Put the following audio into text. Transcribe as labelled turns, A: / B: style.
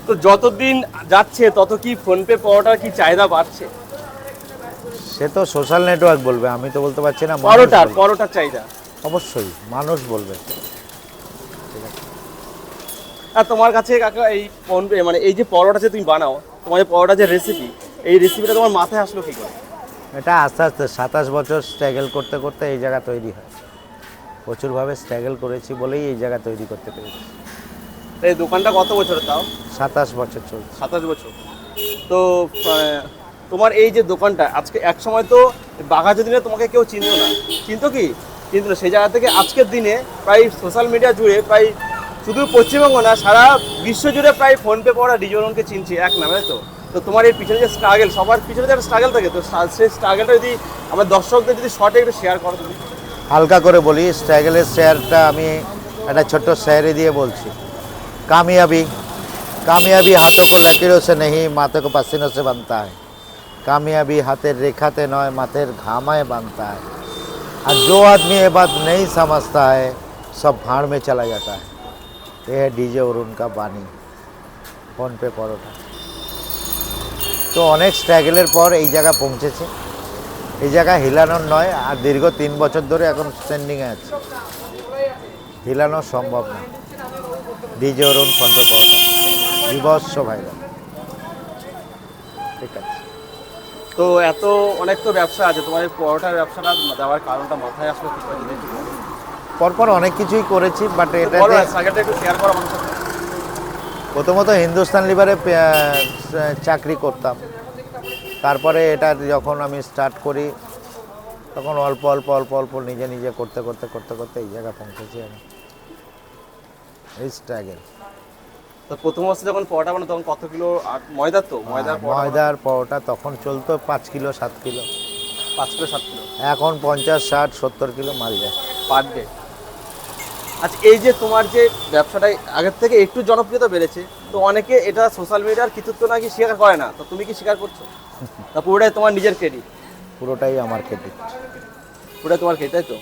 A: তো যতদিন যাচ্ছে তত কি ফোনপে পরোটার কি চাহিদা বাড়ছে?
B: সে তো সোশ্যাল নেটওয়ার্ক বলবে, আমি তো বলতে পারছি না। মানুষ বলবে।
A: পরোটার চাহিদা
B: অবশ্যই মানুষ বলবে।
A: আর তোমার কাছে কাকা এই ফোনপে মানে এই যে পরোটা যে তুমি বানাও, তোমার যে পরোটা যে রেসিপি, এই রেসিপিটা তোমার মাথায় আসলো কি করে?
B: এটা আস্তে আস্তে 27 বছর স্ট্রাগল করতে করতে এই জায়গা তৈরি হয়। প্রচুরভাবে স্ট্রাগল করেছি বলেই এই জায়গা তৈরি করতে পেরেছি।
A: এই দোকানটা কত বছর তাও?
B: 27 বছর চলছে।
A: 27 বছর। তো তোমার এই যে দোকানটা আজকে এক সময় তো বাঘাযতীনে তোমাকে কেউ চিনতো না, চিনতো কি? চিনতো না। সেই জায়গা থেকে আজকের দিনে প্রায় সোশ্যাল মিডিয়া জুড়ে প্রায় শুধু পশ্চিমবঙ্গ না সারা বিশ্ব জুড়ে প্রায় ফোনপে পড়া ডিজরনকে চিনছে এক নামে। তো তো তোমার এই পিছনে যে স্ট্রাগল, সবার পিছনে যে একটা স্ট্রাগল থাকে, তো সেই স্ট্রাগলটা যদি আমার দর্শকদের যদি শর্টে একটু শেয়ার করো তুমি।
B: হালকা করে বলি, স্ট্রাগলের শেয়ারটা আমি একটা ছোট্ট শেয়ারে দিয়ে বলছি। कामयाबी कामयाबी हाथों को लकीरों से नहीं माथे को पसीनों से बनता है। कामयाबी हाथेर रेखाते नय माथेर घामाए बनता है। और जो आदमी ये बात नहीं समझता है सब भाड़ में चला जाता है। ये है डीजे और उनका बानी फोन पे परोटा। तो अनेक स्ट्रागलेर पर এই জায়গা পৌঁছেছে। এই জায়গা হিলানোর নয়, আর দীর্ঘ 3 বছর ধরে এখন স্ট্যান্ডিংয়ে আছে। হিলানো সম্ভব না। ডিজে অরুণ ফোন পে পরোটা বিভৎস ভাইরাল। ঠিক আছে।
A: তো এত অনেক তো ব্যবসা আছে, তোমার এই পরোটার ব্যবসাটা দেওয়ার কারণটা মাথায় আসলো কি করে? যদি একটু বলো।
B: পরপর অনেক কিছুই করেছি, বাট
A: বলো
B: এটাতে
A: না, স্ট্রাগলটা একটু শেয়ার করো আমাদের সাথে।
B: প্রথমত হিন্দুস্তান লিভারে চাকরি করতাম। তারপরে এটা যখন আমি স্টার্ট করি তখন অল্প অল্প অল্প অল্প নিজে নিজে করতে করতে করতে করতে এই জায়গা পৌঁছেছি আমি। এই স্ট্রাগল।
A: তো প্রথম অবস্থায় যখন পরোটা বানাতো তখন কত কিলো ময়দা? তো
B: ময়দার পরোটা তখন চলতো 5 কিলো 7 কিলো।
A: 5 কিলো 7 কিলো
B: এখন 50 60 70 কিলো মাল যায়
A: পার ডে। আচ্ছা, এই যে তোমার যে ব্যবসাটা আগের থেকে একটু জনপ্রিয়তা বেড়েছে, তো অনেকে এটা সোশ্যাল মিডিয়ার কৃতিত্ব নাকি স্বীকার করে না, তো তুমি কি স্বীকার করছো? তা পুরোটাই তোমার নিজের ক্রেডিট?
B: পুরোটাই আমার ক্রেডিট।
A: পুরোটাই তোমার ক্রেডিট, তাই তো?